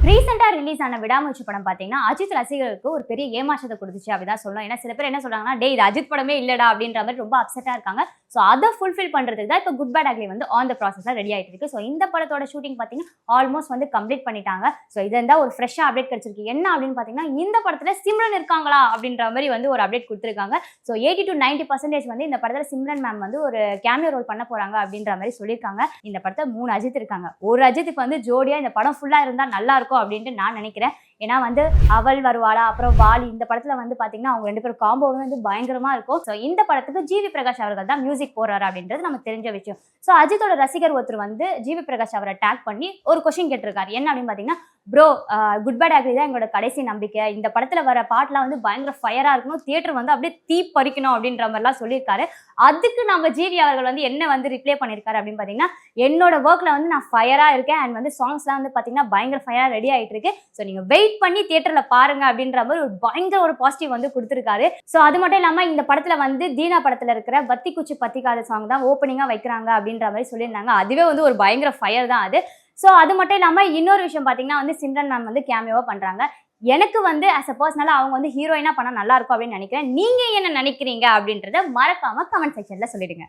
ரீசெண்டா ரிலீஸ் ஆன விடாமுயற்சி படம் பாத்தீங்கன்னா அஜித் ரசிகர்களுக்கு ஒரு பெரிய ஏமாற்றத்தை கொடுத்துச்சு அப்படிதான் சொல்லணும். ஏன்னா சில பேர் என்ன சொல்றாங்கன்னா, டே இது அஜித் படமே இல்லடா அப்படின்ற மாதிரி ரொம்ப அப்செட்டா இருக்காங்க. ஸோ அதை ஃபுல்ஃபில் பண்றதுக்கு தான் இப்போ குட் பேட் அக்லி வந்து ஆன் த ப்ராசஸ்ல ரெடி ஆயிட்டு இருக்கு. ஸோ இந்த படத்தோட ஷூட்டிங் பாத்தீங்கன்னா ஆல்மோஸ்ட் வந்து கம்ப்ளீட் பண்ணிட்டாங்க. ஸோ இது இருந்தா ஒரு ஃப்ரெஷ்ஷா அப்டேட் கிடைச்சிருக்கு. என்ன அப்படின்னு பாத்தீங்கன்னா, இந்த படத்துல சிம்ரன் இருக்காங்களா அப்படின்ற மாதிரி வந்து ஒரு அப்டேட் கொடுத்துருக்காங்க. ஸோ 80 to 90% வந்து இந்த படத்துல சிம்ரன் மேம் வந்து ஒரு கேமியோ ரோல் பண்ண போறாங்க அப்படின்ற மாதிரி சொல்லியிருக்காங்க. இந்த படத்தை 3 அஜித் இருக்காங்க. ஒரு அஜித்துக்கு வந்து ஜோடியா இந்த படம் ஃபுல்லா இருந்தா நல்லா இருக்கும் அப்படின்ட்டு நான் நினைக்கிறேன். ஏன்னா வந்து அவள் வருவாளா, அப்புறம் வாலி, இந்த படத்துல வந்து பாத்தீங்கன்னா அவங்க 2 பேரும் காம்போவே வந்து பயங்கரமா இருக்கும். ஸோ இந்த படத்துக்கு ஜிவி பிரகாஷ் அவர்கள் தான் மியூசிக் போடுறாரு அப்படின்றது நமக்கு தெரிஞ்ச விஷயம். ஸோ அஜித்தோட ரசிகர் ஒருத்தர் வந்து ஜிவி பிரகாஷ் அவரை டேக் பண்ணி ஒரு கொஸ்டின் கேட்டிருக்காரு. என்ன அப்படின்னு பாத்தீங்கன்னா, ப்ரோ குட் பேட் அக்லி தான் எங்களோட கடைசி நம்பிக்கை. இந்த படத்துல வர பாட்டுலாம் வந்து பயங்கர ஃபயரா இருக்கணும், தியேட்டர் வந்து அப்படியே தீ பறிக்கணும் அப்படின்ற மாதிரிலாம் சொல்லியிருக்காரு. அதுக்கு நம்ம ஜிவி அவர்கள் வந்து என்ன வந்து ரிப்ளை பண்ணியிருக்காரு அப்படின்னு பாத்தீங்கன்னா, என்னோட ஒர்க்ல வந்து நான் ஃபயரா இருக்கேன் அண்ட் வந்து சாங்ஸ்லாம் வந்து பாத்தீங்கன்னா பயங்கர ஃபயரா ரெடி ஆயிட்டு இருக்கு. ஸோ நீங்க வெயிட் பண்ணி தியேட்டர்ல பாருங்க அப்படின்ற மாதிரி ஒரு பயங்கர ஒரு பாசிட்டிவ் வந்து கொடுத்துருக்காரு. ஸோ அது மட்டும் இல்லாம இந்த படத்துல வந்து தீனா படத்துல இருக்கிற பத்தி குச்சி பத்திக்காத சாங் தான் ஓப்பனிங்கா வைக்கிறாங்க அப்படின்ற மாதிரி சொல்லியிருந்தாங்க. அதுவே வந்து ஒரு பயங்கர ஃபயர் தான் அது. ஸோ அது மட்டும் இல்லாம இன்னொரு விஷயம் பாத்தீங்கன்னா வந்து சிம்ரன் மேம் வந்து கேமியோவா பண்றாங்க. எனக்கு வந்து as a பர்சனலா அவங்க வந்து ஹீரோயினா பண்ணா நல்லா இருக்கும் அப்படின்னு நினைக்கிறேன். நீங்க என்ன நினைக்கிறீங்க அப்படின்றத மறக்காம கமெண்ட் செக்ஷன்ல சொல்லிடுங்க.